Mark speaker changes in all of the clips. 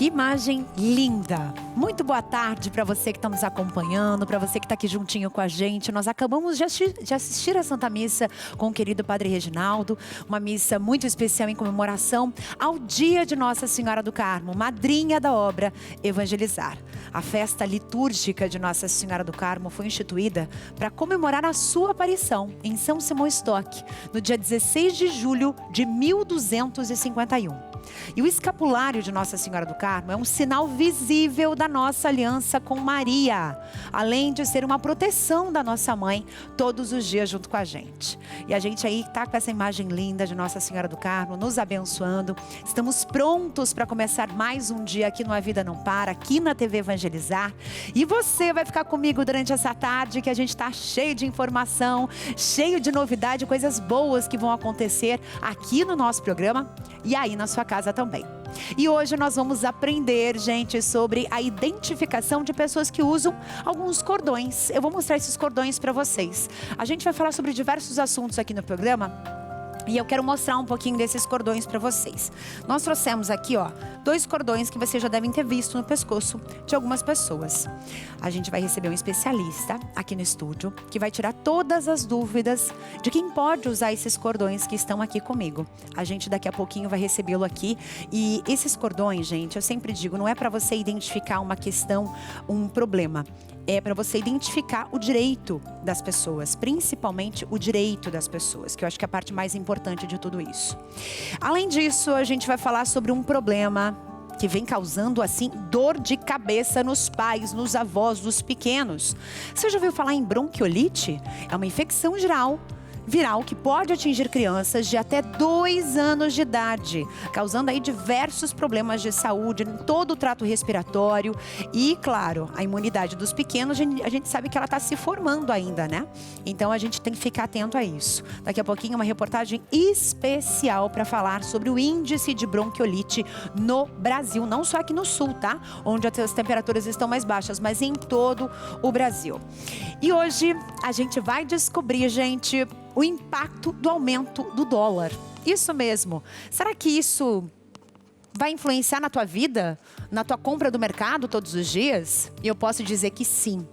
Speaker 1: Que imagem linda! Muito boa tarde para você que está nos acompanhando, para você que está aqui juntinho com a gente. Nós acabamos de assistir a Santa Missa com o querido Padre Reginaldo, uma missa muito especial em comemoração ao dia de Nossa Senhora do Carmo, madrinha da obra Evangelizar. A festa litúrgica de Nossa Senhora do Carmo foi instituída para comemorar a sua aparição em São Simão Stock, no dia 16 de julho de 1251. E o escapulário de Nossa Senhora do Carmo é um sinal visível da nossa aliança com Maria, além de ser uma proteção da nossa mãe todos os dias junto com a gente. E a gente aí está com essa imagem linda de Nossa Senhora do Carmo, nos abençoando. Estamos prontos para começar mais um dia aqui no A Vida Não Para, aqui na TV Evangelizar. E você vai ficar comigo durante essa tarde, que a gente está cheio de informação, cheio de novidade, coisas boas que vão acontecer aqui no nosso programa e aí na sua casa também. E hoje nós vamos aprender, gente, sobre a identificação de pessoas que usam alguns cordões. Eu vou mostrar esses cordões para vocês. A gente vai falar sobre diversos assuntos aqui no programa. E eu quero mostrar um pouquinho desses cordões para vocês. Nós trouxemos aqui, ó, 2 cordões que vocês já devem ter visto no pescoço de algumas pessoas. A gente vai receber um especialista aqui no estúdio, que vai tirar todas as dúvidas de quem pode usar esses cordões que estão aqui comigo. A gente daqui a pouquinho vai recebê-lo aqui. E esses cordões, gente, eu sempre digo, não é para você identificar uma questão, um problema. É para você identificar o direito das pessoas, principalmente o direito das pessoas, que eu acho que é a parte mais importante de tudo isso. Além disso, a gente vai falar sobre um problema que vem causando, assim, dor de cabeça nos pais, nos avós dos pequenos. Você já ouviu falar em bronquiolite? É uma infecção viral que pode atingir crianças de até 2 anos de idade, causando aí diversos problemas de saúde em todo o trato respiratório e, claro, a imunidade dos pequenos, a gente sabe que ela está se formando ainda, né? Então a gente tem que ficar atento a isso. Daqui a pouquinho uma reportagem especial para falar sobre o índice de bronquiolite no Brasil, não só aqui no sul, tá? Onde as temperaturas estão mais baixas, mas em todo o Brasil. E hoje a gente vai descobrir, gente, o impacto do aumento do dólar. Isso mesmo. Será que isso vai influenciar na tua vida? Na tua compra do mercado todos os dias? E eu posso dizer que sim.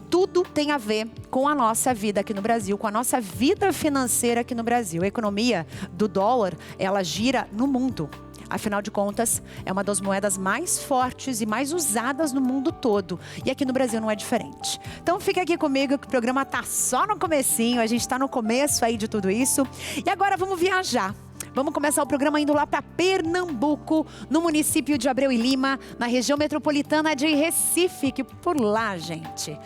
Speaker 1: Tudo tem a ver com a nossa vida aqui no Brasil, com a nossa vida financeira aqui no Brasil. A economia do dólar, ela gira no mundo. Afinal de contas, é uma das moedas mais fortes e mais usadas no mundo todo. E aqui no Brasil não é diferente. Então fica aqui comigo que o programa tá só no comecinho. A gente tá no começo aí de tudo isso. E agora vamos viajar. Vamos começar o programa indo lá para Pernambuco, no município de Abreu e Lima, na região metropolitana de Recife, que por lá, gente...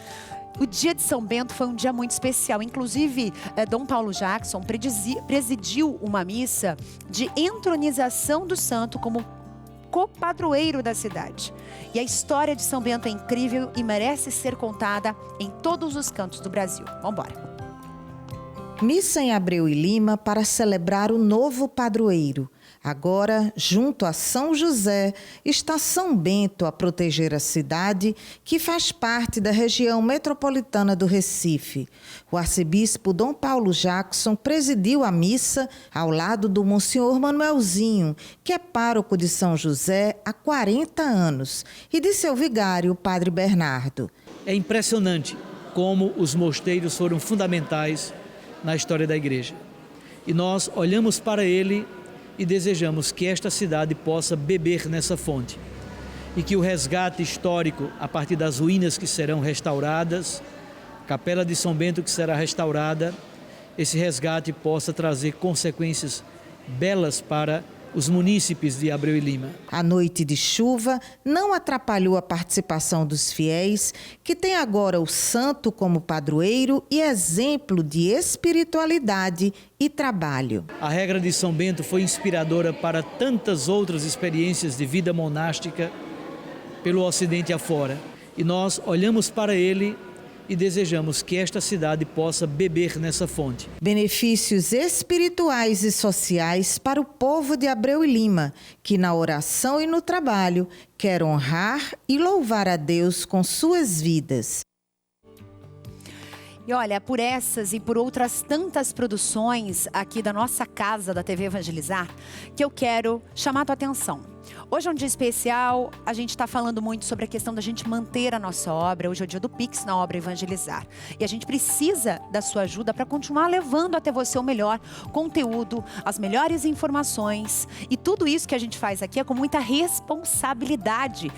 Speaker 1: O dia de São Bento foi um dia muito especial. Inclusive, Dom Paulo Jackson presidiu uma missa de entronização do santo como copadroeiro da cidade. E a história de São Bento é incrível e merece ser contada em todos os cantos do Brasil. Vamos embora.
Speaker 2: Missa em Abreu e Lima para celebrar o novo padroeiro. Agora, junto a São José, está São Bento a proteger a cidade, que faz parte da região metropolitana do Recife. O arcebispo Dom Paulo Jackson presidiu a missa ao lado do Monsenhor Manuelzinho, que é pároco de São José há 40 anos, e de seu vigário, Padre Bernardo.
Speaker 3: É impressionante como os mosteiros foram fundamentais na história da igreja. E nós olhamos para ele e desejamos que esta cidade possa beber nessa fonte. E que o resgate histórico, a partir das ruínas que serão restauradas, Capela de São Bento que será restaurada, esse resgate possa trazer consequências belas para os munícipes de Abreu e Lima.
Speaker 2: A noite de chuva não atrapalhou a participação dos fiéis, que têm agora o santo como padroeiro e exemplo de espiritualidade e trabalho.
Speaker 3: A regra de São Bento foi inspiradora para tantas outras experiências de vida monástica pelo Ocidente afora. E nós olhamos para ele e desejamos que esta cidade possa beber nessa fonte.
Speaker 2: Benefícios espirituais e sociais para o povo de Abreu e Lima, que na oração e no trabalho quer honrar e louvar a Deus com suas vidas.
Speaker 1: E olha, por essas e por outras tantas produções aqui da nossa casa, da TV Evangelizar, que eu quero chamar a tua atenção. Hoje é um dia especial, a gente está falando muito sobre a questão da gente manter a nossa obra. Hoje é o dia do Pix na obra Evangelizar. E a gente precisa da sua ajuda para continuar levando até você o melhor conteúdo, as melhores informações. E tudo isso que a gente faz aqui é com muita responsabilidade.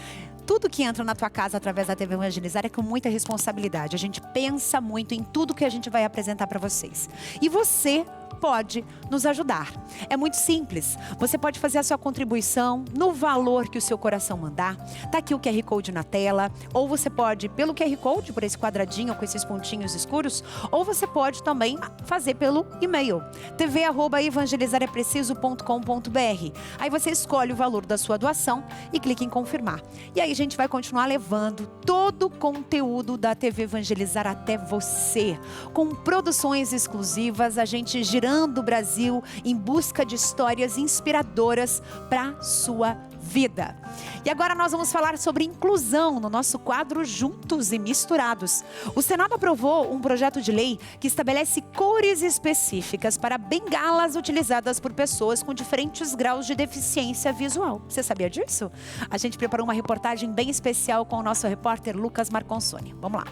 Speaker 1: Tudo que entra na tua casa através da TV Evangelizar é com muita responsabilidade. A gente pensa muito em tudo que a gente vai apresentar para vocês. E você pode nos ajudar. É muito simples. Você pode fazer a sua contribuição no valor que o seu coração mandar. Tá aqui o QR Code na tela. Ou você pode, pelo QR Code, por esse quadradinho com esses pontinhos escuros. Ou você pode também fazer pelo e-mail. tv@evangelizarepreciso.com.br. Aí você escolhe o valor da sua doação e clica em confirmar. E aí a gente vai continuar levando todo o conteúdo da TV Evangelizar até você. Com produções exclusivas, a gente girando o Brasil em busca de histórias inspiradoras para sua vida. E agora nós vamos falar sobre inclusão no nosso quadro Juntos e Misturados. O Senado aprovou um projeto de lei que estabelece cores específicas para bengalas utilizadas por pessoas com diferentes graus de deficiência visual. Você sabia disso? A gente preparou uma reportagem bem especial com o nosso repórter Lucas Marconsoni. Vamos lá.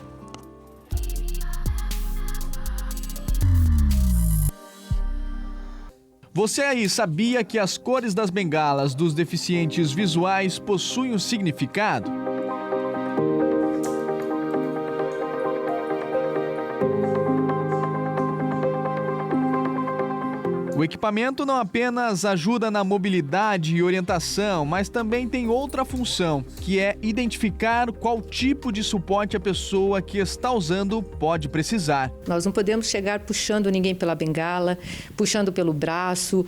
Speaker 4: Você aí sabia que as cores das bengalas dos deficientes visuais possuem um significado? O equipamento não apenas ajuda na mobilidade e orientação, mas também tem outra função, que é identificar qual tipo de suporte a pessoa que está usando pode precisar.
Speaker 5: Nós não podemos chegar puxando ninguém pela bengala, puxando pelo braço,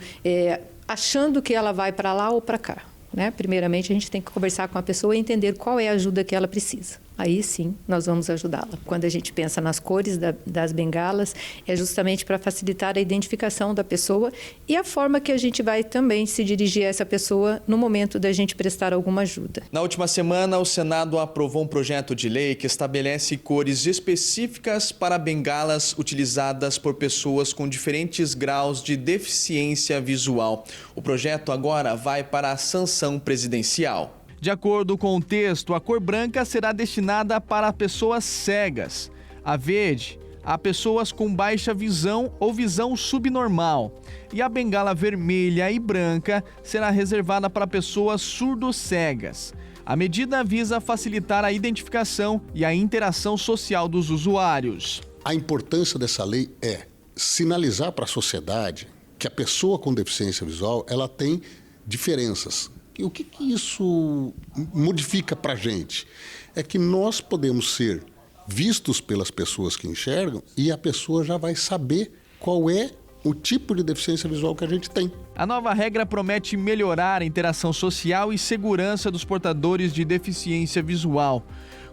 Speaker 5: achando que ela vai para lá ou para cá, né? Primeiramente, a gente tem que conversar com a pessoa e entender qual é a ajuda que ela precisa. Aí sim, nós vamos ajudá-la. Quando a gente pensa nas cores das bengalas, é justamente para facilitar a identificação da pessoa e a forma que a gente vai também se dirigir a essa pessoa no momento da gente prestar alguma ajuda.
Speaker 6: Na última semana, o Senado aprovou um projeto de lei que estabelece cores específicas para bengalas utilizadas por pessoas com diferentes graus de deficiência visual. O projeto agora vai para a sanção presidencial.
Speaker 4: De acordo com o texto, a cor branca será destinada para pessoas cegas, a verde a pessoas com baixa visão ou visão subnormal, e a bengala vermelha e branca será reservada para pessoas surdo-cegas. A medida visa facilitar a identificação e a interação social dos usuários.
Speaker 7: A importância dessa lei é sinalizar para a sociedade que a pessoa com deficiência visual ela tem diferenças. E o que isso modifica para a gente? É que nós podemos ser vistos pelas pessoas que enxergam e a pessoa já vai saber qual é o tipo de deficiência visual que a gente tem.
Speaker 4: A nova regra promete melhorar a interação social e segurança dos portadores de deficiência visual.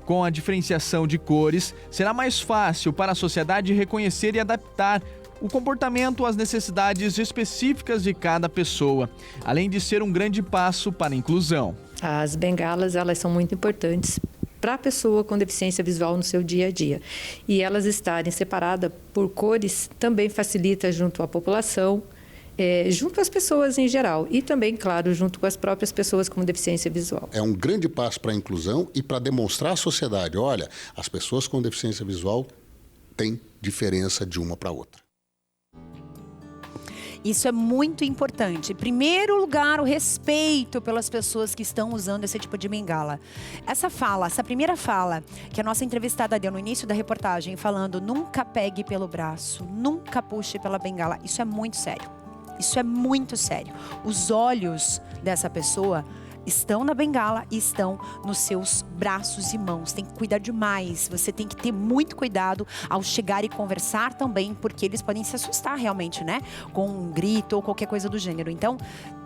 Speaker 4: Com a diferenciação de cores, será mais fácil para a sociedade reconhecer e adaptar o comportamento às necessidades específicas de cada pessoa, além de ser um grande passo para a inclusão.
Speaker 5: As bengalas, elas são muito importantes para a pessoa com deficiência visual no seu dia a dia. E elas estarem separadas por cores também facilita junto à população, junto às pessoas em geral e também, claro, junto com as próprias pessoas com deficiência visual.
Speaker 7: É um grande passo para a inclusão e para demonstrar à sociedade, olha, as pessoas com deficiência visual têm diferença de uma para outra.
Speaker 1: Isso é muito importante. Em primeiro lugar, o respeito pelas pessoas que estão usando esse tipo de bengala. Essa primeira fala que a nossa entrevistada deu no início da reportagem, falando nunca pegue pelo braço, nunca puxe pela bengala, isso é muito sério. Isso é muito sério. Os olhos dessa pessoa estão na bengala e estão nos seus braços e mãos. Tem que cuidar demais. Você tem que ter muito cuidado ao chegar e conversar também, porque eles podem se assustar realmente, né? Com um grito ou qualquer coisa do gênero. Então,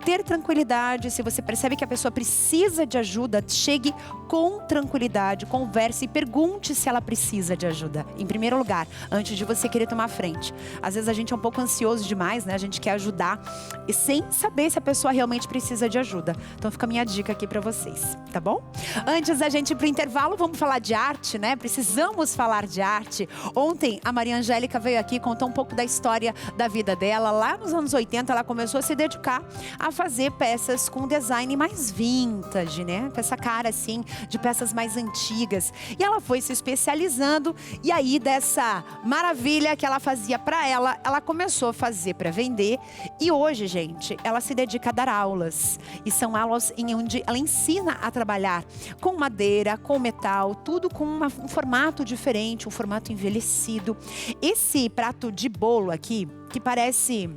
Speaker 1: ter tranquilidade. Se você percebe que a pessoa precisa de ajuda, chegue com tranquilidade, converse e pergunte se ela precisa de ajuda. Em primeiro lugar, antes de você querer tomar frente. Às vezes a gente é um pouco ansioso demais, né? A gente quer ajudar e sem saber se a pessoa realmente precisa de ajuda. Então, fica a minha dica aqui para vocês, tá bom? Antes da gente ir pro intervalo, vamos falar de arte, né? Precisamos falar de arte. Ontem, a Maria Angélica veio aqui contar um pouco da história da vida dela. Lá nos anos 80, ela começou a se dedicar a fazer peças com design mais vintage, né? Com essa cara, assim, de peças mais antigas. E ela foi se especializando, e aí dessa maravilha que ela fazia para ela começou a fazer para vender. E hoje, gente, ela se dedica a dar aulas. E são aulas em onde ela ensina a trabalhar com madeira, com metal, tudo com um formato diferente, um formato envelhecido. Esse prato de bolo aqui, que parece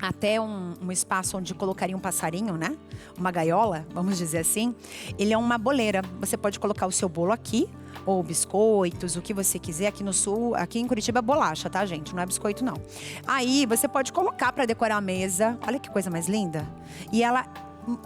Speaker 1: até um espaço onde colocaria um passarinho, né? Uma gaiola, vamos dizer assim. Ele é uma boleira. Você pode colocar o seu bolo aqui, ou biscoitos, o que você quiser. Aqui no sul, aqui em Curitiba é bolacha, tá, gente? Não é biscoito, não. Aí você pode colocar para decorar a mesa. Olha que coisa mais linda. E ela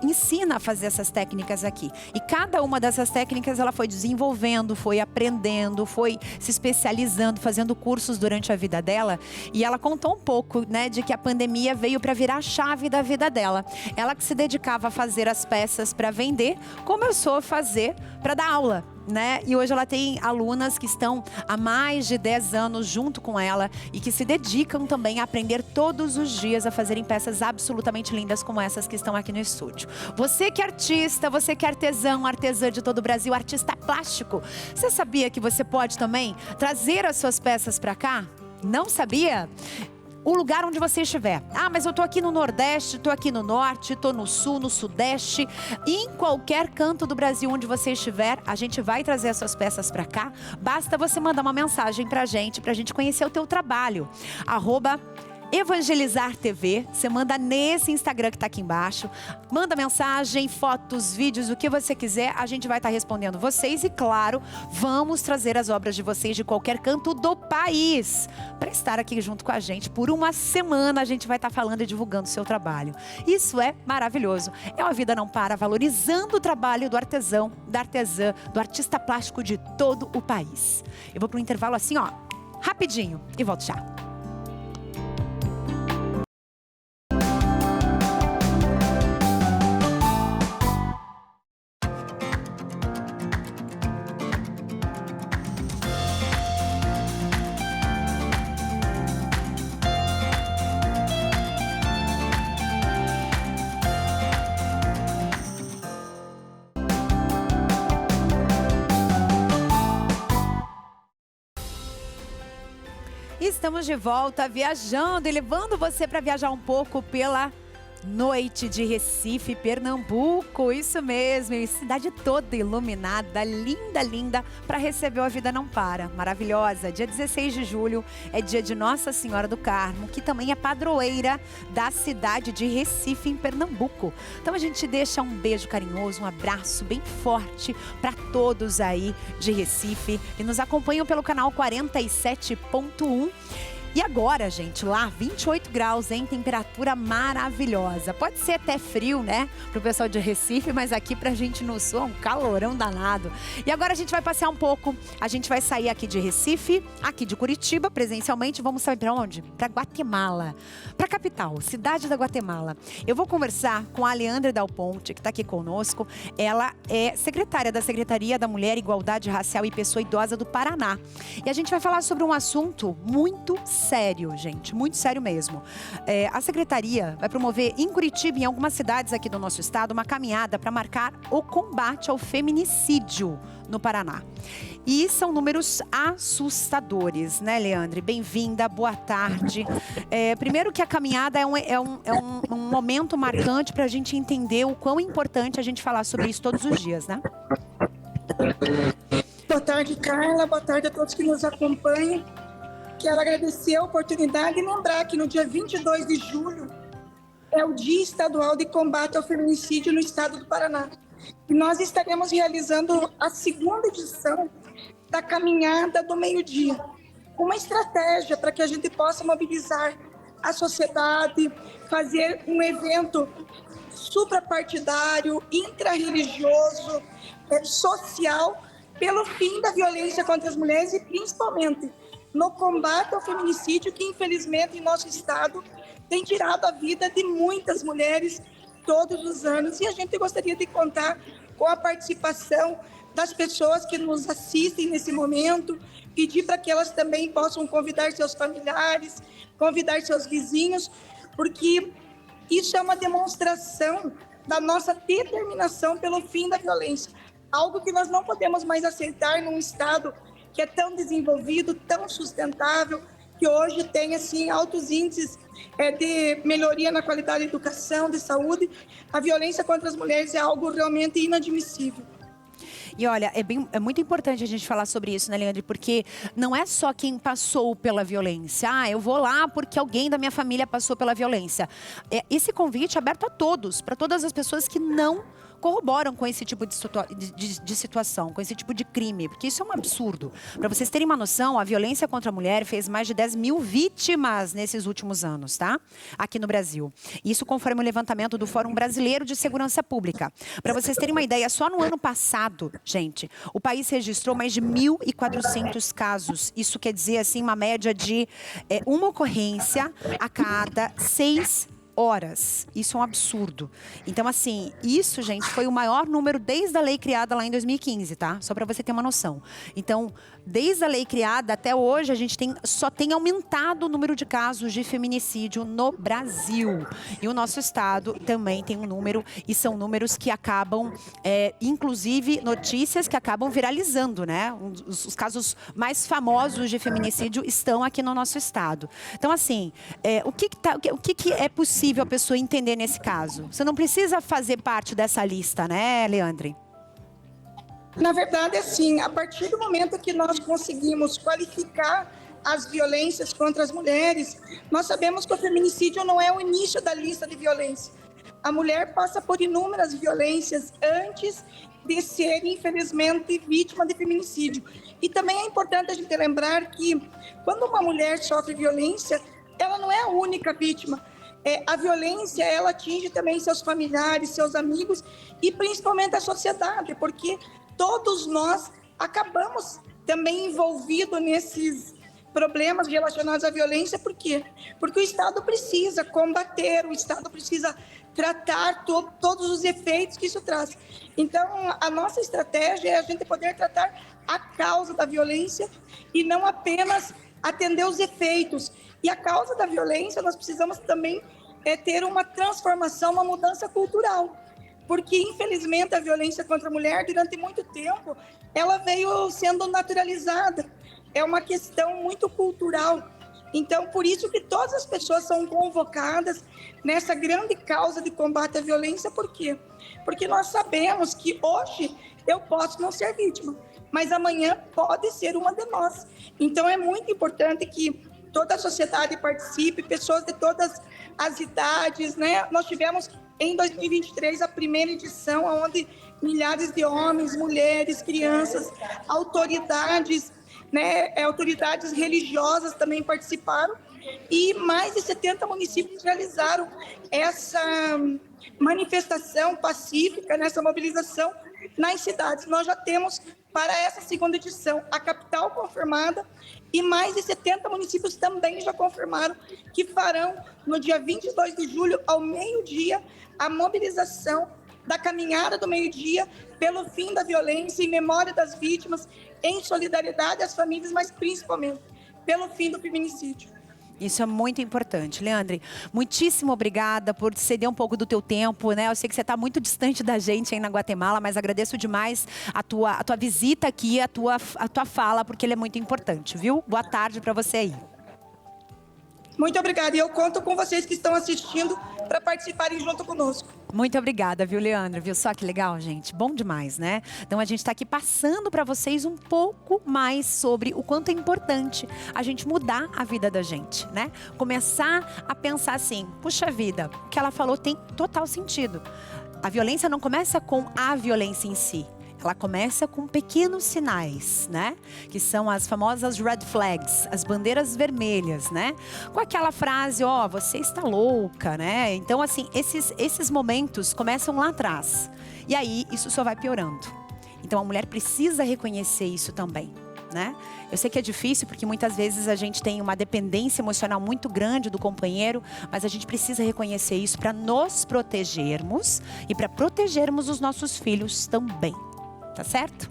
Speaker 1: ensina a fazer essas técnicas aqui. E cada uma dessas técnicas ela foi desenvolvendo, foi aprendendo, foi se especializando, fazendo cursos durante a vida dela. E ela contou um pouco, né, de que a pandemia veio para virar a chave da vida dela. Ela que se dedicava a fazer as peças para vender, começou a fazer para dar aula, né? E hoje ela tem alunas que estão há mais de 10 anos junto com ela e que se dedicam também a aprender todos os dias a fazerem peças absolutamente lindas como essas que estão aqui no estúdio. Você que é artista, você que é artesão, artesã de todo o Brasil, artista plástico, você sabia que você pode também trazer as suas peças para cá? Não sabia? O lugar onde você estiver. Ah, mas eu tô aqui no Nordeste, tô aqui no Norte, tô no Sul, no Sudeste. Em qualquer canto do Brasil onde você estiver, a gente vai trazer as suas peças para cá. Basta você mandar uma mensagem pra gente conhecer o teu trabalho. @Evangelizar TV, você manda nesse Instagram que tá aqui embaixo, manda mensagem, fotos, vídeos, o que você quiser, a gente vai estar respondendo vocês e claro, vamos trazer as obras de vocês de qualquer canto do país, para estar aqui junto com a gente. Por uma semana a gente vai estar falando e divulgando o seu trabalho. Isso é maravilhoso, é uma vida não para, valorizando o trabalho do artesão, da artesã, do artista plástico de todo o país. Eu vou para um intervalo assim, ó, rapidinho e volto já. Estamos de volta viajando e levando você para viajar um pouco pela noite de Recife, Pernambuco. Isso mesmo, e cidade toda iluminada, linda, linda, para receber o A Vida Não Para. Maravilhosa. Dia 16 de julho é dia de Nossa Senhora do Carmo, que também é padroeira da cidade de Recife, em Pernambuco. Então a gente deixa um beijo carinhoso, um abraço bem forte para todos aí de Recife e nos acompanham pelo canal 47.1. E agora, gente, lá 28 graus, hein? Temperatura maravilhosa. Pode ser até frio, né? Pro pessoal de Recife, mas aqui pra gente no sul é um calorão danado. E agora a gente vai passear um pouco. A gente vai sair aqui de Recife, aqui de Curitiba, presencialmente. Vamos sair pra onde? Pra Guatemala. Pra capital, cidade da Guatemala. Eu vou conversar com a Leandra Dal Ponte, que tá aqui conosco. Ela é secretária da Secretaria da Mulher, Igualdade Racial e Pessoa Idosa do Paraná. E a gente vai falar sobre um assunto muito sério, gente, muito sério mesmo. A Secretaria vai promover em Curitiba e em algumas cidades aqui do nosso estado uma caminhada para marcar o combate ao feminicídio no Paraná. E são números assustadores, né, Leandre? Bem-vinda, boa tarde. Primeiro que a caminhada é um momento marcante para a gente entender o quão importante a gente falar sobre isso todos os dias, né?
Speaker 8: Boa tarde, Carla. Boa tarde a todos que nos acompanham. Quero agradecer a oportunidade e lembrar que no dia 22 de julho é o Dia Estadual de Combate ao Feminicídio no estado do Paraná. E nós estaremos realizando a segunda edição da Caminhada do Meio-Dia. Uma estratégia para que a gente possa mobilizar a sociedade, fazer um evento suprapartidário, intrarreligioso, social, pelo fim da violência contra as mulheres e principalmente no combate ao feminicídio, que infelizmente em nosso estado tem tirado a vida de muitas mulheres todos os anos. E a gente gostaria de contar com a participação das pessoas que nos assistem nesse momento, pedir para que elas também possam convidar seus familiares, convidar seus vizinhos, porque isso é uma demonstração da nossa determinação pelo fim da violência. Algo que nós não podemos mais aceitar num Estado que é tão desenvolvido, tão sustentável, que hoje tem assim, altos índices de melhoria na qualidade da educação, de saúde. A violência contra as mulheres é algo realmente inadmissível.
Speaker 1: E olha, é muito importante a gente falar sobre isso, né, Leandre? Porque não é só quem passou pela violência. Ah, eu vou lá porque alguém da minha família passou pela violência. Esse convite é aberto a todos, para todas as pessoas que não corroboram com esse tipo de situação, com esse tipo de crime, porque isso é um absurdo. Para vocês terem uma noção, a violência contra a mulher fez mais de 10 mil vítimas nesses últimos anos, tá? Aqui no Brasil. Isso conforme o levantamento do Fórum Brasileiro de Segurança Pública. Para vocês terem uma ideia, só no ano passado, gente, o país registrou mais de 1.400 casos. Isso quer dizer, assim, uma média de uma ocorrência a cada 6 horas. Isso é um absurdo. Então, assim, isso, gente, foi o maior número desde a lei criada lá em 2015, tá? Só para você ter uma noção. Então, desde a lei criada até hoje, a gente só tem aumentado o número de casos de feminicídio no Brasil. E o nosso estado também tem um número, e são números que acabam, inclusive, notícias que acabam viralizando, né? Os casos mais famosos de feminicídio estão aqui no nosso estado. Então, assim, o que é possível a pessoa entender nesse caso? Você não precisa fazer parte dessa lista, né, Leandre?
Speaker 8: Na verdade, assim, a partir do momento que nós conseguimos qualificar as violências contra as mulheres, nós sabemos que o feminicídio não é o início da lista de violência. A mulher passa por inúmeras violências antes de ser, infelizmente, vítima de feminicídio. E também é importante a gente lembrar que, quando uma mulher sofre violência, ela não é a única vítima. A violência, ela atinge também seus familiares, seus amigos e principalmente a sociedade, porque todos nós acabamos também envolvidos nesses problemas relacionados à violência. Por quê? Porque o Estado precisa combater, o Estado precisa tratar todos os efeitos que isso traz. Então, a nossa estratégia é a gente poder tratar a causa da violência e não apenas atender os efeitos. E a causa da violência, nós precisamos também ter uma transformação, uma mudança cultural. Porque, infelizmente, a violência contra a mulher, durante muito tempo, ela veio sendo naturalizada. É uma questão muito cultural. Então, por isso que todas as pessoas são convocadas nessa grande causa de combate à violência. Por quê? Porque nós sabemos que hoje eu posso não ser vítima, mas amanhã pode ser uma de nós. Então, é muito importante que toda a sociedade participe, pessoas de todas as idades, né? Nós tivemos em 2023 a primeira edição, onde milhares de homens, mulheres, crianças, autoridades, né? Autoridades religiosas também participaram, e mais de 70 municípios realizaram essa manifestação pacífica, nessa mobilização nas cidades. Nós já temos para essa segunda edição a capital confirmada, e mais de 70 municípios também já confirmaram que farão no dia 22 de julho, ao meio-dia, a mobilização da caminhada do meio-dia pelo fim da violência, em memória das vítimas, em solidariedade às famílias, mas principalmente pelo fim do feminicídio.
Speaker 1: Isso é muito importante. Leandre, muitíssimo obrigada por ceder um pouco do teu tempo, né? Eu sei que você está muito distante da gente aí na Guatemala, mas agradeço demais a tua visita aqui, a tua fala, porque ele é muito importante, viu? Boa tarde para você aí.
Speaker 8: Muito obrigada. E eu conto com vocês que estão assistindo para participarem junto conosco.
Speaker 1: Muito obrigada, viu, Leandro? Viu só que legal, gente? Bom demais, né? Então, a gente está aqui passando para vocês um pouco mais sobre o quanto é importante a gente mudar a vida da gente, né? Começar a pensar assim, puxa vida, o que ela falou tem total sentido. A violência não começa com a violência em si. Ela começa com pequenos sinais, né? Que são as famosas red flags, as bandeiras vermelhas, né? Com aquela frase, ó, você está louca, né? Então, assim, esses momentos começam lá atrás. E aí, isso só vai piorando. Então, a mulher precisa reconhecer isso também, né? Eu sei que é difícil porque muitas vezes a gente tem uma dependência emocional muito grande do companheiro, mas a gente precisa reconhecer isso para nos protegermos e para protegermos os nossos filhos também. Tá certo?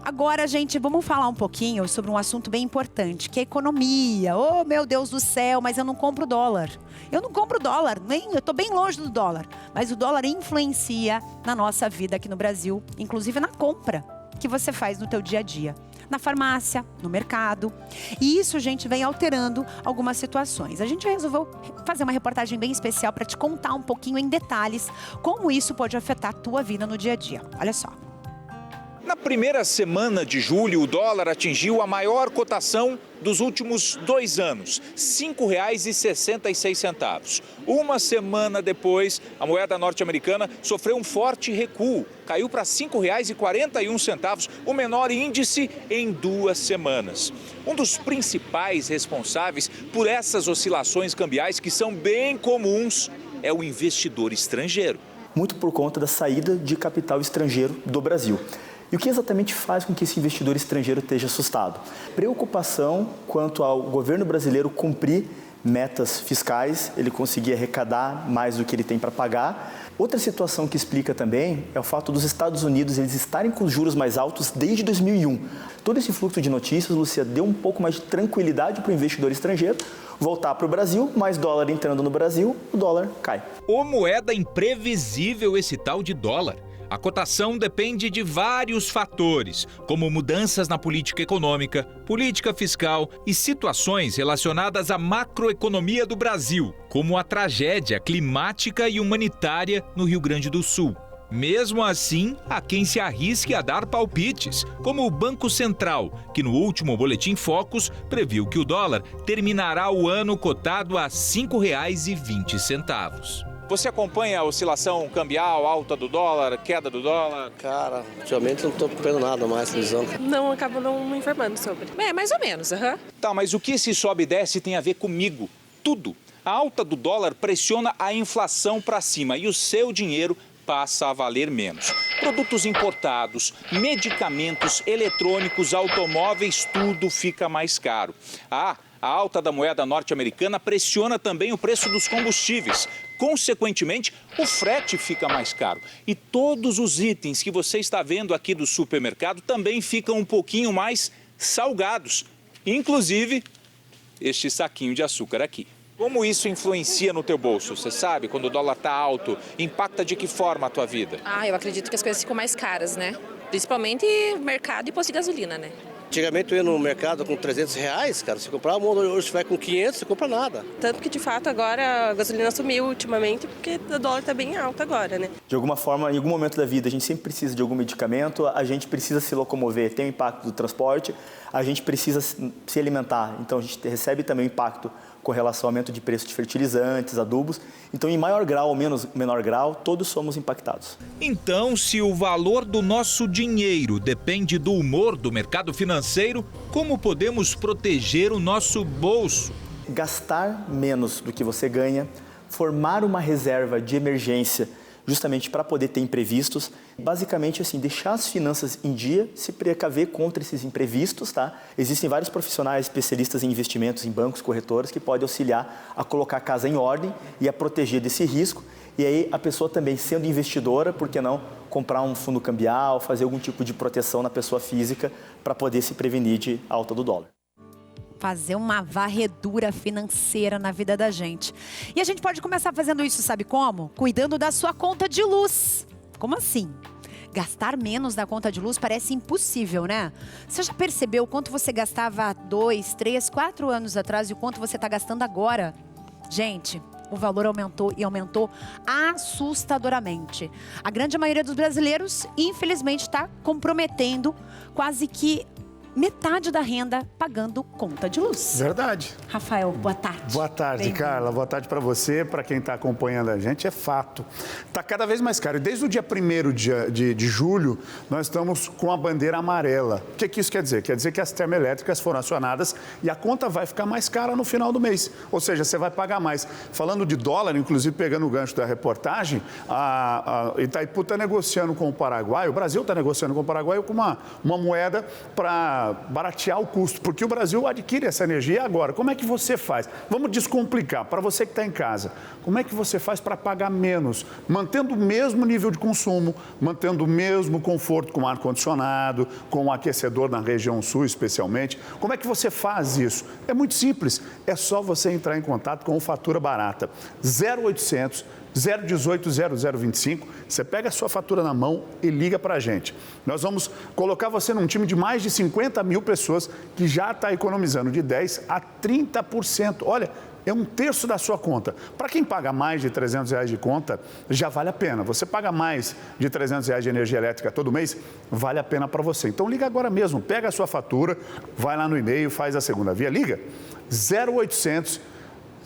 Speaker 1: Agora, gente, vamos falar um pouquinho sobre um assunto bem importante, que é a economia. Oh, meu Deus do céu, mas eu não compro dólar. Eu não compro dólar, eu tô bem longe do dólar. Mas o dólar influencia na nossa vida aqui no Brasil, inclusive na compra que você faz no teu dia a dia. Na farmácia, no mercado. E isso, gente, vem alterando algumas situações. A gente resolveu fazer uma reportagem bem especial para te contar um pouquinho em detalhes como isso pode afetar a tua vida no dia a dia. Olha só.
Speaker 9: Na primeira semana de julho, o dólar atingiu a maior cotação dos últimos 2 anos, R$ 5,66. Uma semana depois, a moeda norte-americana sofreu um forte recuo, caiu para R$ 5,41, o menor índice em 2 semanas. Um dos principais responsáveis por essas oscilações cambiais, que são bem comuns, é o investidor estrangeiro.
Speaker 10: Muito por conta da saída de capital estrangeiro do Brasil. E o que exatamente faz com que esse investidor estrangeiro esteja assustado? Preocupação quanto ao governo brasileiro cumprir metas fiscais, ele conseguir arrecadar mais do que ele tem para pagar. Outra situação que explica também é o fato dos Estados Unidos eles estarem com os juros mais altos desde 2001. Todo esse fluxo de notícias, Lúcia, deu um pouco mais de tranquilidade para o investidor estrangeiro voltar para o Brasil, mais dólar entrando no Brasil, o dólar cai.
Speaker 9: Ô moeda imprevisível esse tal de dólar. A cotação depende de vários fatores, como mudanças na política econômica, política fiscal e situações relacionadas à macroeconomia do Brasil, como a tragédia climática e humanitária no Rio Grande do Sul. Mesmo assim, há quem se arrisque a dar palpites, como o Banco Central, que no último Boletim Focus previu que o dólar terminará o ano cotado a R$ 5,20. Você acompanha a oscilação cambial, alta do dólar, queda do dólar?
Speaker 11: Cara, ultimamente não estou acompanhando nada mais, televisão.
Speaker 12: Não, acabo não me informando sobre. É, mais ou menos,
Speaker 9: Tá, mas o que esse sobe e desce tem a ver comigo? Tudo. A alta do dólar pressiona a inflação para cima e o seu dinheiro passa a valer menos. Produtos importados, medicamentos, eletrônicos, automóveis, tudo fica mais caro. A alta da moeda norte-americana pressiona também o preço dos combustíveis. Consequentemente, o frete fica mais caro. E todos os itens que você está vendo aqui do supermercado também ficam um pouquinho mais salgados. Inclusive, este saquinho de açúcar aqui. Como isso influencia no teu bolso? Você sabe, quando o dólar está alto, impacta de que forma a tua vida?
Speaker 12: Eu acredito que as coisas ficam mais caras, né? Principalmente mercado e posto de gasolina, né?
Speaker 11: Antigamente eu ia no mercado com R$300, cara, você comprava, hoje você vai com 500, você compra nada.
Speaker 12: Tanto que, de fato, agora a gasolina sumiu ultimamente porque o dólar está bem alto agora, né?
Speaker 10: De alguma forma, em algum momento da vida, a gente sempre precisa de algum medicamento, a gente precisa se locomover, tem o impacto do transporte, a gente precisa se alimentar, então a gente recebe também o impacto com relação ao aumento de preço de fertilizantes, adubos. Então, em maior grau ou menor grau, todos somos impactados.
Speaker 9: Então, se o valor do nosso dinheiro depende do humor do mercado financeiro, como podemos proteger o nosso bolso?
Speaker 10: Gastar menos do que você ganha, formar uma reserva de emergência justamente para poder ter imprevistos. Basicamente, assim, deixar as finanças em dia, se precaver contra esses imprevistos, tá? Existem vários profissionais especialistas em investimentos em bancos, corretoras, que podem auxiliar a colocar a casa em ordem e a proteger desse risco. E aí, a pessoa também, sendo investidora, por que não comprar um fundo cambial, fazer algum tipo de proteção na pessoa física para poder se prevenir de alta do dólar.
Speaker 1: Fazer uma varredura financeira na vida da gente. E a gente pode começar fazendo isso, sabe como? Cuidando da sua conta de luz. Como assim? Gastar menos na conta de luz parece impossível, né? Você já percebeu o quanto você gastava 2, 3, 4 anos atrás e o quanto você está gastando agora? Gente, o valor aumentou e aumentou assustadoramente. A grande maioria dos brasileiros, infelizmente, está comprometendo quase que metade da renda pagando conta de luz.
Speaker 13: Verdade.
Speaker 1: Rafael, boa tarde.
Speaker 13: Boa tarde, Carla. Boa tarde para você, para quem está acompanhando a gente. É fato. Está cada vez mais caro. Desde o dia 1º de julho, nós estamos com a bandeira amarela. O que isso quer dizer? Quer dizer que as termoelétricas foram acionadas e a conta vai ficar mais cara no final do mês. Ou seja, você vai pagar mais. Falando de dólar, inclusive pegando o gancho da reportagem, a Itaipu está negociando com o Paraguai, o Brasil está negociando com o Paraguai com uma moeda para baratear o custo, porque o Brasil adquire essa energia agora. Como é que você faz? Vamos descomplicar. Para você que está em casa, como é que você faz para pagar menos, mantendo o mesmo nível de consumo, mantendo o mesmo conforto com ar-condicionado, com o aquecedor na região sul especialmente? Como é que você faz isso? É muito simples, é só você entrar em contato com o Fatura Barata. 0800 018 0025, você pega a sua fatura na mão e liga para a gente. Nós vamos colocar você num time de mais de 50 mil pessoas que já está economizando de 10% a 30%. Olha, é 1/3 da sua conta. Para quem paga mais de R$300 de conta, já vale a pena. Você paga mais de R$300 de energia elétrica todo mês, vale a pena para você. Então liga agora mesmo, pega a sua fatura, vai lá no e-mail, faz a segunda via, liga 0800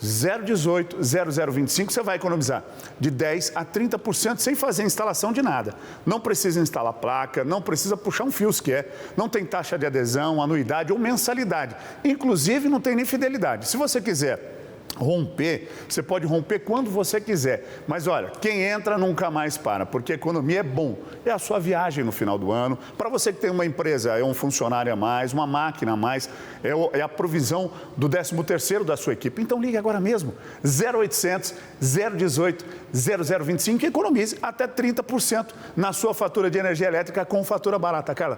Speaker 13: 018 0025, você vai economizar de 10% a 30% sem fazer instalação de nada. Não precisa instalar placa, não precisa puxar um fio sequer, não tem taxa de adesão, anuidade ou mensalidade. Inclusive, não tem nem fidelidade. Se você quiser romper, você pode romper quando você quiser. Mas olha, quem entra nunca mais para, porque a economia é bom. É a sua viagem no final do ano. Para você que tem uma empresa, é um funcionário a mais, uma máquina a mais, é a provisão do 13º da sua equipe. Então ligue agora mesmo, 0800 018 0025 e economize até 30% na sua fatura de energia elétrica com fatura barata. Carla,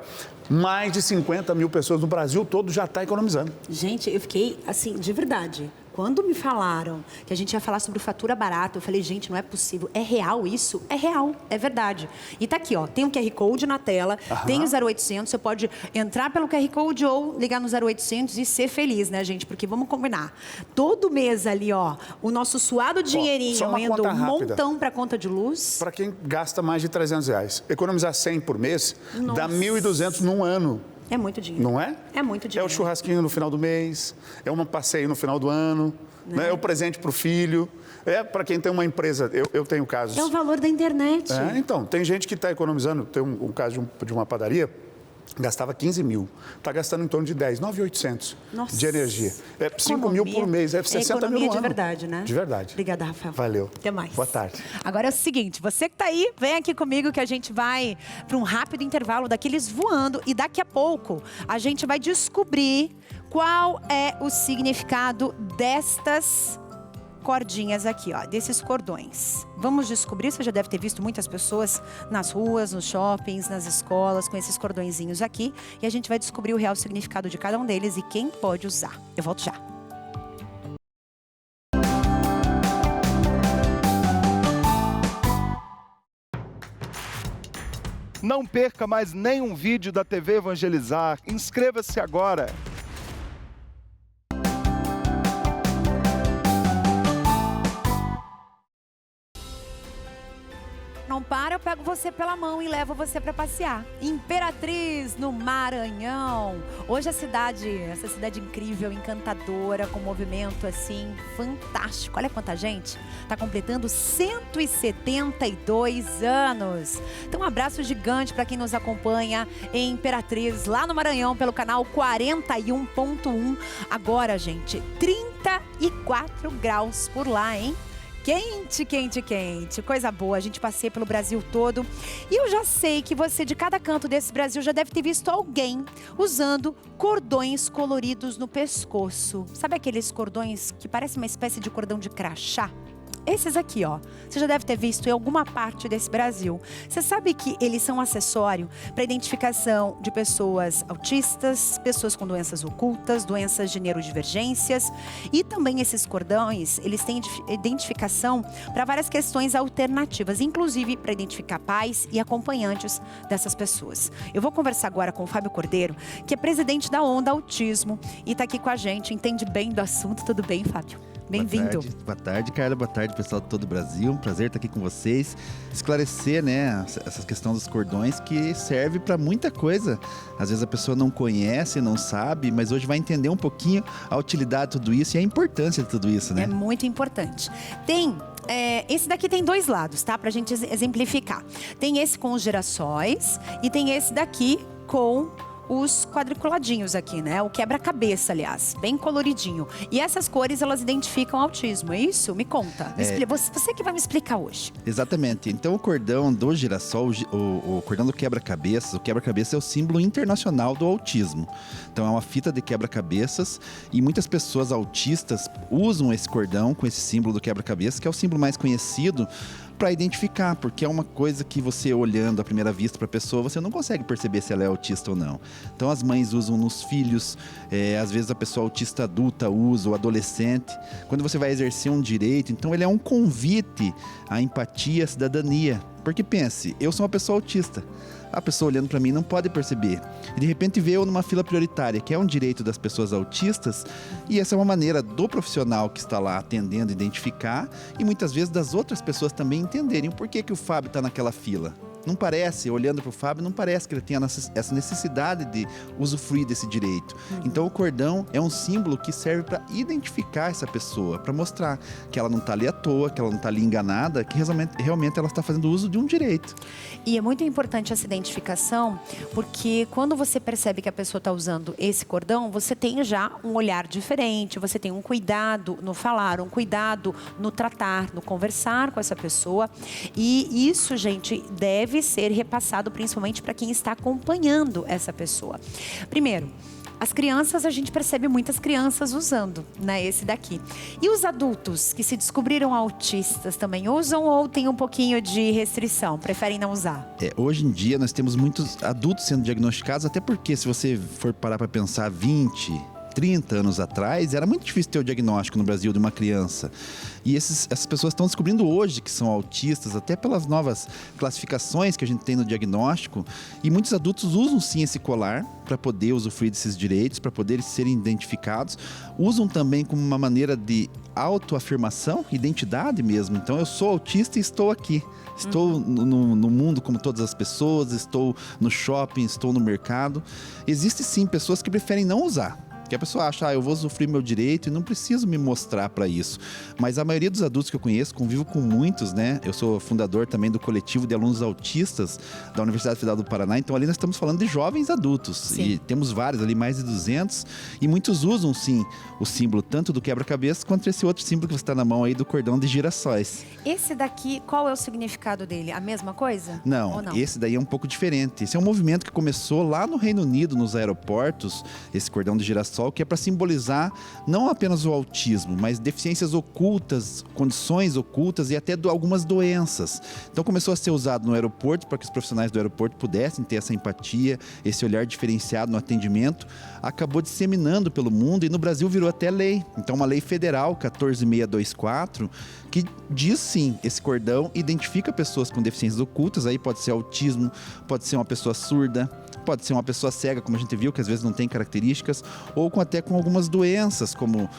Speaker 13: mais de 50 mil pessoas no Brasil todo já está economizando.
Speaker 1: Gente, eu fiquei assim, de verdade. Quando me falaram que a gente ia falar sobre fatura barata, eu falei, gente, não é possível. É real isso? É real, é verdade. E tá aqui, ó, tem um QR Code na tela, tem o 0800, você pode entrar pelo QR Code ou ligar no 0800 e ser feliz, né, gente? Porque vamos combinar. Todo mês ali, ó, o nosso suado dinheirinho indo um montão pra conta de luz.
Speaker 13: Para quem gasta mais de R$300, economizar 100 por mês, dá 1.200 num ano.
Speaker 1: É muito dinheiro.
Speaker 13: Não é?
Speaker 1: É muito dinheiro.
Speaker 13: É o churrasquinho no final do mês, é um passeio no final do ano, né? É o presente para o filho, é para quem tem uma empresa. Eu tenho casos...
Speaker 1: É o valor da internet.
Speaker 13: Então, tem gente que está economizando, tem um caso de uma padaria, gastava 15 mil, está gastando em torno de 10, 9.800 de energia. É 5 mil por mês, é 60 mil no ano.
Speaker 1: De verdade, né?
Speaker 13: De verdade.
Speaker 1: Obrigada, Rafael.
Speaker 13: Valeu.
Speaker 1: Até mais.
Speaker 13: Boa tarde.
Speaker 1: Agora é o seguinte, você que está aí, vem aqui comigo que a gente vai para um rápido intervalo daqueles voando e daqui a pouco a gente vai descobrir qual é o significado destas cordinhas aqui, ó, desses cordões. Vamos descobrir, você já deve ter visto muitas pessoas nas ruas, nos shoppings, nas escolas, com esses cordõezinhos aqui. E a gente vai descobrir o real significado de cada um deles e quem pode usar. Eu volto já.
Speaker 14: Não perca mais nenhum vídeo da TV Evangelizar. Inscreva-se agora.
Speaker 1: Não para, eu pego você pela mão e levo você para passear. Imperatriz, no Maranhão. Hoje essa cidade incrível, encantadora, com movimento assim, fantástico. Olha quanta gente. Está completando 172 anos. Então um abraço gigante para quem nos acompanha em Imperatriz, lá no Maranhão, pelo canal 41.1. Agora, gente, 34 graus por lá, hein? Quente, quente, quente. Coisa boa. A gente passeia pelo Brasil todo. E eu já sei que você, de cada canto desse Brasil, já deve ter visto alguém usando cordões coloridos no pescoço. Sabe aqueles cordões que parecem uma espécie de cordão de crachá? Esses aqui, ó, você já deve ter visto em alguma parte desse Brasil. Você sabe que eles são um acessório para identificação de pessoas autistas, pessoas com doenças ocultas, doenças de neurodivergências. E também esses cordões, eles têm identificação para várias questões alternativas, inclusive para identificar pais e acompanhantes dessas pessoas. Eu vou conversar agora com o Fábio Cordeiro, que é presidente da Onda Autismo e está aqui com a gente, entende bem do assunto. Tudo bem, Fábio? Bem-vindo.
Speaker 15: Boa tarde, Carla. Boa tarde, pessoal de todo o Brasil. Um prazer estar aqui com vocês. Esclarecer, né, essa questão dos cordões que serve para muita coisa. Às vezes a pessoa não conhece, não sabe, mas hoje vai entender um pouquinho a utilidade de tudo isso e a importância de tudo isso, né?
Speaker 1: É muito importante. Esse daqui tem dois lados, tá? Pra gente exemplificar. Tem esse com os girassóis e tem esse daqui com os quadriculadinhos aqui, né? O quebra-cabeça, aliás, bem coloridinho. E essas cores, elas identificam autismo, é isso? Me conta. Você que vai me explicar hoje.
Speaker 15: Exatamente. Então, o cordão do girassol, o cordão do quebra-cabeças, o quebra-cabeça é o símbolo internacional do autismo. Então, é uma fita de quebra-cabeças e muitas pessoas autistas usam esse cordão com esse símbolo do quebra-cabeça, que é o símbolo mais conhecido, para identificar, porque é uma coisa que você olhando à primeira vista para a pessoa, você não consegue perceber se ela é autista ou não. Então as mães usam nos filhos, às vezes a pessoa autista adulta usa, o adolescente. Quando você vai exercer um direito, então ele é um convite à empatia, à cidadania. Porque pense, eu sou uma pessoa autista. A pessoa olhando para mim não pode perceber. E de repente vê eu numa fila prioritária, que é um direito das pessoas autistas, e essa é uma maneira do profissional que está lá atendendo identificar, e muitas vezes das outras pessoas também entenderem o porquê que o Fábio está naquela fila. Não parece, olhando para o Fábio, não parece que ele tenha essa necessidade de usufruir desse direito. Então o cordão é um símbolo que serve para identificar essa pessoa, para mostrar que ela não está ali à toa, que ela não está ali enganada, que realmente ela está fazendo uso de um direito.
Speaker 1: E é muito importante essa identificação, porque quando você percebe que a pessoa está usando esse cordão, você tem já um olhar diferente, você tem um cuidado no falar, um cuidado no tratar, no conversar com essa pessoa. E isso, gente, deve ser repassado principalmente para quem está acompanhando essa pessoa. Primeiro, as crianças, a gente percebe muitas crianças usando, né, esse daqui. E os adultos que se descobriram autistas também usam ou tem um pouquinho de restrição, preferem não usar?
Speaker 15: Hoje em dia nós temos muitos adultos sendo diagnosticados, até porque se você for parar para pensar 20, 30 anos atrás, era muito difícil ter o diagnóstico no Brasil de uma criança. E essas pessoas estão descobrindo hoje que são autistas, até pelas novas classificações que a gente tem no diagnóstico. E muitos adultos usam sim esse colar para poder usufruir desses direitos, para poder serem identificados. Usam também como uma maneira de autoafirmação, identidade mesmo. Então, eu sou autista e estou aqui. Estou no mundo como todas as pessoas, estou no shopping, estou no mercado. Existem sim pessoas que preferem não usar. Que a pessoa acha, eu vou usufruir meu direito e não preciso me mostrar para isso. Mas a maioria dos adultos que eu conheço, convivo com muitos, né? Eu sou fundador também do coletivo de alunos autistas da Universidade Federal do Paraná. Então ali nós estamos falando de jovens adultos. Sim. E temos vários ali, mais de 200. E muitos usam sim o símbolo tanto do quebra-cabeça quanto esse outro símbolo que você está na mão aí do cordão de girassóis.
Speaker 1: Esse daqui, qual é o significado dele? A mesma coisa?
Speaker 15: Não, esse daí é um pouco diferente. Esse é um movimento que começou lá no Reino Unido, nos aeroportos, esse cordão de girassol, que é para simbolizar não apenas o autismo, mas deficiências ocultas, condições ocultas e até algumas doenças. Então começou a ser usado no aeroporto para que os profissionais do aeroporto pudessem ter essa empatia, esse olhar diferenciado no atendimento. Acabou disseminando pelo mundo e no Brasil virou até lei. Então uma lei federal, 14624, que diz sim, esse cordão identifica pessoas com deficiências ocultas, aí pode ser autismo, pode ser uma pessoa surda, pode ser uma pessoa cega, como a gente viu, que às vezes não tem características, ou até com algumas doenças, como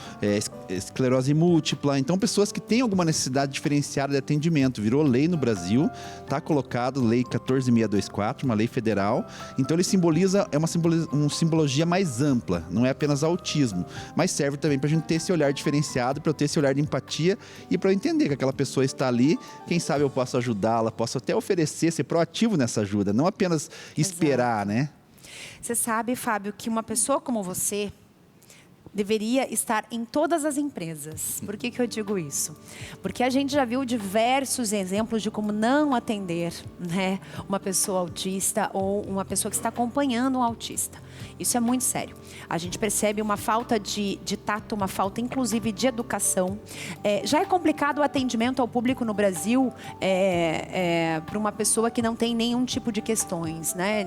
Speaker 15: esclerose múltipla. Então, pessoas que têm alguma necessidade diferenciada de atendimento. Virou lei no Brasil, está colocado, lei 14624, uma lei federal. Então, ele simboliza, uma simbologia mais ampla, não é apenas autismo, mas serve também para a gente ter esse olhar diferenciado, para eu ter esse olhar de empatia e para eu entender que aquela pessoa está ali, quem sabe eu posso ajudá-la, posso até oferecer, ser proativo nessa ajuda, não apenas esperar, né?
Speaker 1: Você sabe, Fábio, que uma pessoa como você deveria estar em todas as empresas. Por que eu digo isso? Porque a gente já viu diversos exemplos de como não atender, né, uma pessoa autista ou uma pessoa que está acompanhando um autista. Isso é muito sério. A gente percebe uma falta de tato, uma falta inclusive de educação. Já é complicado o atendimento ao público no Brasil para uma pessoa que não tem nenhum tipo de questões, né?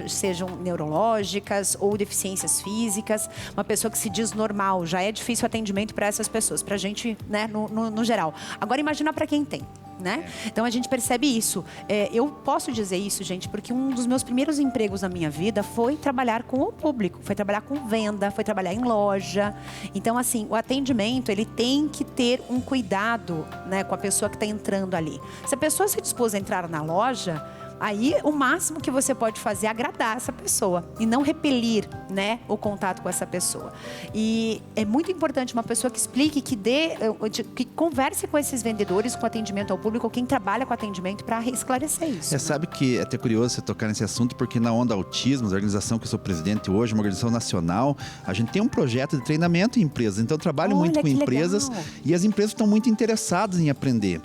Speaker 1: Sejam neurológicas ou deficiências físicas. Uma pessoa que se diz normal, já é difícil o atendimento para essas pessoas, para a gente, né, no geral. Agora imagina para quem tem. Né? Então a gente percebe isso. Eu posso dizer isso, gente, porque um dos meus primeiros empregos na minha vida foi trabalhar com o público, foi trabalhar com venda, foi trabalhar em loja. Então, assim, o atendimento, ele tem que ter um cuidado, né, com a pessoa que está entrando ali. Se a pessoa se dispôs a entrar na loja, Aí, o máximo que você pode fazer é agradar essa pessoa e não repelir, né, o contato com essa pessoa. E é muito importante uma pessoa que explique, que converse com esses vendedores, com atendimento ao público, quem trabalha com atendimento, para esclarecer isso.
Speaker 15: Sabe que é até curioso você tocar nesse assunto, porque na Onda Autismo, a organização que eu sou presidente hoje, uma organização nacional, a gente tem um projeto de treinamento em empresas. Então, eu trabalho muito com empresas e as empresas estão muito interessadas em aprender.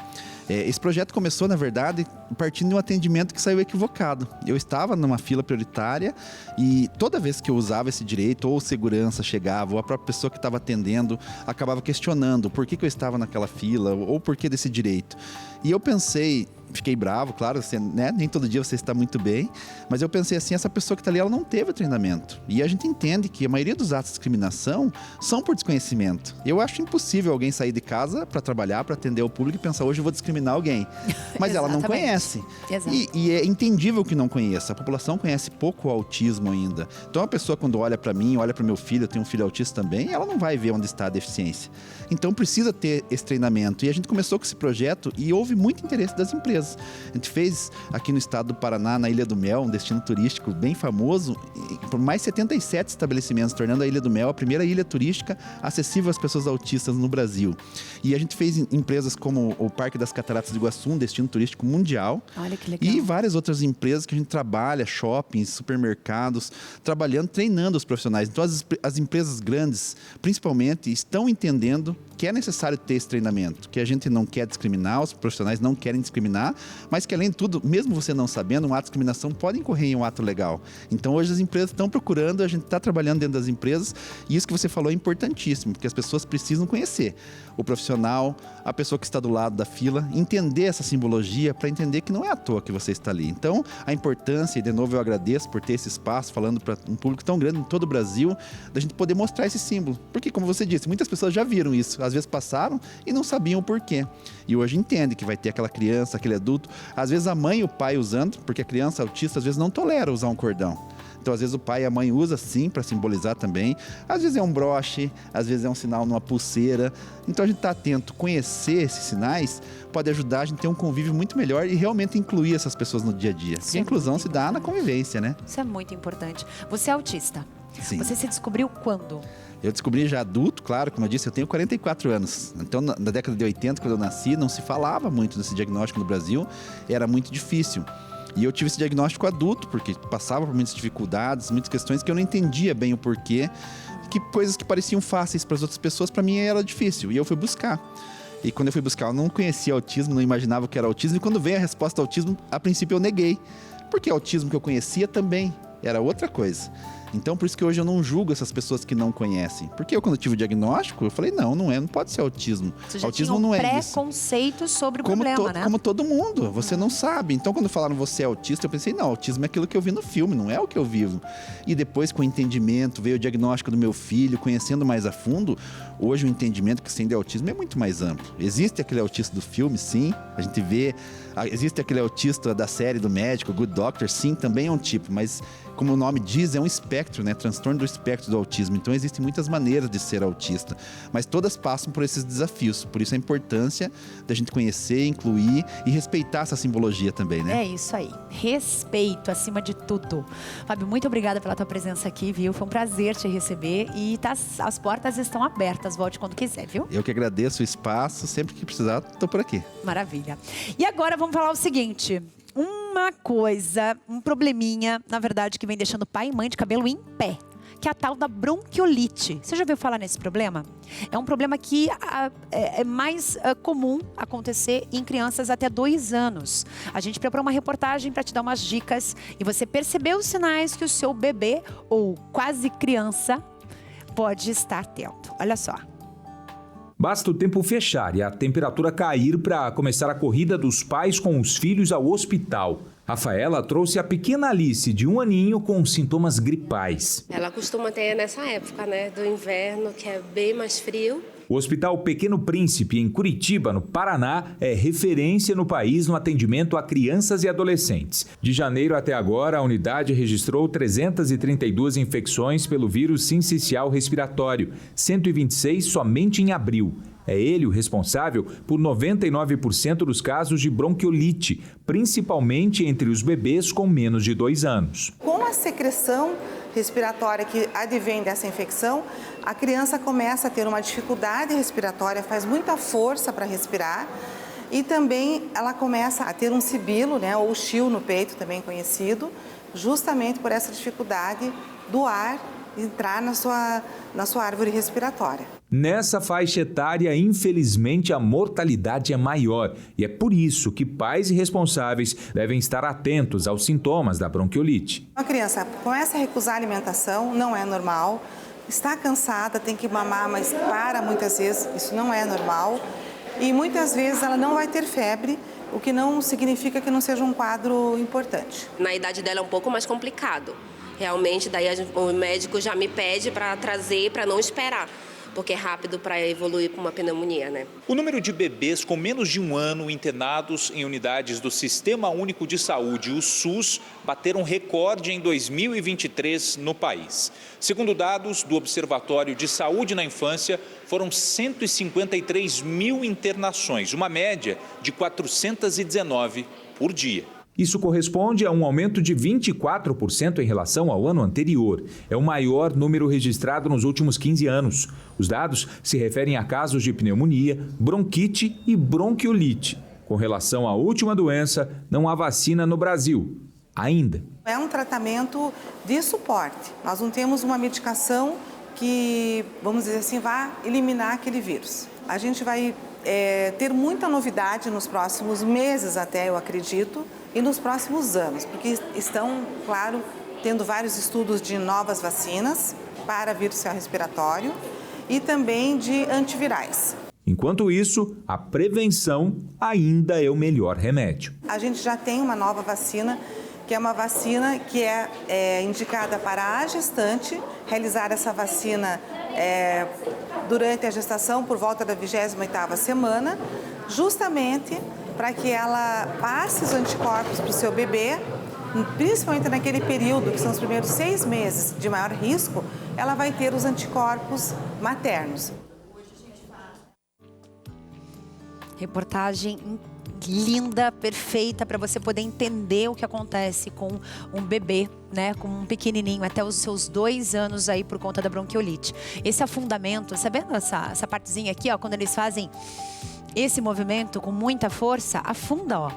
Speaker 15: Esse projeto começou, na verdade, partindo de um atendimento que saiu equivocado. Eu estava numa fila prioritária e toda vez que eu usava esse direito, ou segurança chegava, ou a própria pessoa que estava atendendo acabava questionando por que eu estava naquela fila, ou por que desse direito. E eu pensei, fiquei bravo, claro, assim, né? Nem todo dia você está muito bem, mas eu pensei assim, essa pessoa que está ali, ela não teve treinamento. E a gente entende que a maioria dos atos de discriminação são por desconhecimento. Eu acho impossível alguém sair de casa para trabalhar, para atender o público e pensar, hoje eu vou discriminar alguém. Mas ela não conhece. E é entendível que não conheça. A população conhece pouco o autismo ainda. Então a pessoa, quando olha para mim, olha para o meu filho, eu tenho um filho autista também, ela não vai ver onde está a deficiência. Então precisa ter esse treinamento. E a gente começou com esse projeto e houve muito interesse das empresas. A gente fez aqui no estado do Paraná, na Ilha do Mel, um destino turístico bem famoso, por mais 77 estabelecimentos, tornando a Ilha do Mel a primeira ilha turística acessível às pessoas autistas no Brasil. E a gente fez empresas como o Parque das Cataratas do Iguaçu, um destino turístico mundial.
Speaker 1: Olha que legal.
Speaker 15: E várias outras empresas que a gente trabalha, shoppings, supermercados, trabalhando, treinando os profissionais. Então as empresas grandes, principalmente, estão entendendo que é necessário ter esse treinamento, que a gente não quer discriminar, os profissionais não querem discriminar, mas que além de tudo, mesmo você não sabendo, um ato de discriminação pode incorrer em um ato legal. Então hoje as empresas estão procurando, a gente está trabalhando dentro das empresas e isso que você falou é importantíssimo, porque as pessoas precisam conhecer o profissional, a pessoa que está do lado da fila, entender essa simbologia para entender que não é à toa que você está ali. Então a importância, e de novo eu agradeço por ter esse espaço, falando para um público tão grande em todo o Brasil, da gente poder mostrar esse símbolo. Porque como você disse, muitas pessoas já viram isso, às vezes passaram e não sabiam o porquê. E hoje entende que vai ter aquela criança, aquele adulto, às vezes a mãe e o pai usando, porque a criança autista às vezes não tolera usar um cordão. Então, às vezes, o pai e a mãe usam sim para simbolizar também. Às vezes é um broche, às vezes é um sinal numa pulseira. Então, a gente está atento. Conhecer esses sinais pode ajudar a gente a ter um convívio muito melhor e realmente incluir essas pessoas no dia a dia. Porque a inclusão se dá na convivência, né?
Speaker 1: Isso é muito importante. Você é autista?
Speaker 15: Sim.
Speaker 1: Você se descobriu quando?
Speaker 15: Eu descobri já adulto, claro, como eu disse, eu tenho 44 anos. Então, na década de 80, quando eu nasci, não se falava muito desse diagnóstico no Brasil. Era muito difícil. E eu tive esse diagnóstico adulto, porque passava por muitas dificuldades, muitas questões que eu não entendia bem o porquê, que coisas que pareciam fáceis para as outras pessoas, para mim era difícil. E eu fui buscar. E quando eu fui buscar, eu não conhecia autismo, não imaginava que era autismo. E quando veio a resposta autismo, a princípio eu neguei. Porque o autismo que eu conhecia também era outra coisa. Então, por isso que hoje eu não julgo essas pessoas que não conhecem. Porque eu, quando tive o diagnóstico, eu falei, não pode ser autismo.
Speaker 1: Você já
Speaker 15: autismo
Speaker 1: tinha
Speaker 15: não é isso.
Speaker 1: Preconceito sobre o problema, né?
Speaker 15: Como todo mundo, você não sabe. Então, quando falaram você é autista, eu pensei, não, autismo é aquilo que eu vi no filme, não é o que eu vivo. E depois, com o entendimento, veio o diagnóstico do meu filho, conhecendo mais a fundo, hoje o entendimento que se tem de autismo é muito mais amplo. Existe aquele autista do filme, sim, a gente vê. Existe aquele autista da série do médico, Good Doctor, sim, também é um tipo, mas como o nome diz, é um espectro, né? Transtorno do espectro do autismo. Então, existem muitas maneiras de ser autista, mas todas passam por esses desafios. Por isso, a importância da gente conhecer, incluir e respeitar essa simbologia também, né?
Speaker 1: É isso aí. Respeito, acima de tudo. Fábio, muito obrigada pela tua presença aqui, viu? Foi um prazer te receber e as portas estão abertas. Volte quando quiser, viu?
Speaker 15: Eu que agradeço o espaço. Sempre que precisar, estou por aqui.
Speaker 1: Maravilha. E agora vamos falar o seguinte. Uma coisa, um probleminha, na verdade, que vem deixando pai e mãe de cabelo em pé, que é a tal da bronquiolite. Você já ouviu falar nesse problema? É um problema que é mais comum acontecer em crianças até 2 anos. A gente preparou uma reportagem para te dar umas dicas e você percebeu os sinais que o seu bebê ou quase criança pode estar tendo. Olha só.
Speaker 16: Basta o tempo fechar e a temperatura cair para começar a corrida dos pais com os filhos ao hospital. Rafaela trouxe a pequena Alice, de 1 aninho, com sintomas gripais.
Speaker 12: Ela costuma ter nessa época, né, do inverno, que é bem mais frio.
Speaker 16: O Hospital Pequeno Príncipe, em Curitiba, no Paraná, é referência no país no atendimento a crianças e adolescentes. De janeiro até agora, a unidade registrou 332 infecções pelo vírus sincicial respiratório, 126 somente em abril. É ele o responsável por 99% dos casos de bronquiolite, principalmente entre os bebês com menos de 2 anos.
Speaker 17: Com a secreção respiratória que advém dessa infecção, a criança começa a ter uma dificuldade respiratória, faz muita força para respirar e também ela começa a ter um sibilo, né, ou chio no peito, também conhecido, justamente por essa dificuldade do ar entrar na sua árvore respiratória.
Speaker 16: Nessa faixa etária, infelizmente, a mortalidade é maior e é por isso que pais e responsáveis devem estar atentos aos sintomas da bronquiolite.
Speaker 17: A criança começa a recusar a alimentação, não é normal, está cansada, tem que mamar, mas para muitas vezes, isso não é normal, e muitas vezes ela não vai ter febre, o que não significa que não seja um quadro importante.
Speaker 12: Na idade dela é um pouco mais complicado. Realmente, daí o médico já me pede para trazer, para não esperar, porque é rápido para evoluir para uma pneumonia, né?
Speaker 9: O número de bebês com menos de 1 ano internados em unidades do Sistema Único de Saúde, o SUS, bateram recorde em 2023 no país. Segundo dados do Observatório de Saúde na Infância, foram 153 mil internações, uma média de 419 por dia.
Speaker 16: Isso corresponde a um aumento de 24% em relação ao ano anterior. É o maior número registrado nos últimos 15 anos. Os dados se referem a casos de pneumonia, bronquite e bronquiolite. Com relação à última doença, não há vacina no Brasil. Ainda.
Speaker 17: É um tratamento de suporte. Nós não temos uma medicação que, vamos dizer assim, vá eliminar aquele vírus. A gente vai ter muita novidade nos próximos meses até, eu acredito, e nos próximos anos, porque estão, claro, tendo vários estudos de novas vacinas para vírus respiratório e também de antivirais.
Speaker 16: Enquanto isso, a prevenção ainda é o melhor remédio.
Speaker 17: A gente já tem uma nova vacina, que é uma vacina que é indicada para a gestante, realizar essa vacina durante a gestação, por volta da 28ª semana, justamente para que ela passe os anticorpos para o seu bebê, principalmente naquele período, que são os primeiros 6 meses de maior risco, ela vai ter os anticorpos maternos.
Speaker 1: Reportagem linda, perfeita, para você poder entender o que acontece com um bebê, né, com um pequenininho, até os seus 2 anos aí por conta da bronquiolite. Esse afundamento, sabendo essa partezinha aqui, ó, quando eles fazem esse movimento com muita força, afunda, ó.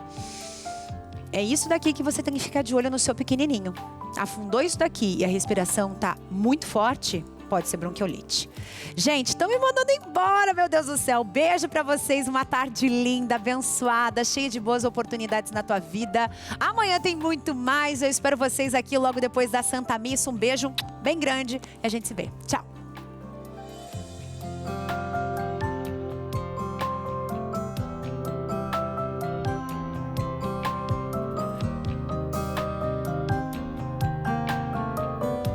Speaker 1: É isso daqui que você tem que ficar de olho no seu pequenininho. Afundou isso daqui e a respiração tá muito forte, pode ser bronquiolite. Gente, estão me mandando embora, meu Deus do céu. Beijo pra vocês, uma tarde linda, abençoada, cheia de boas oportunidades na tua vida. Amanhã tem muito mais, eu espero vocês aqui logo depois da Santa Missa. Um beijo bem grande e a gente se vê. Tchau.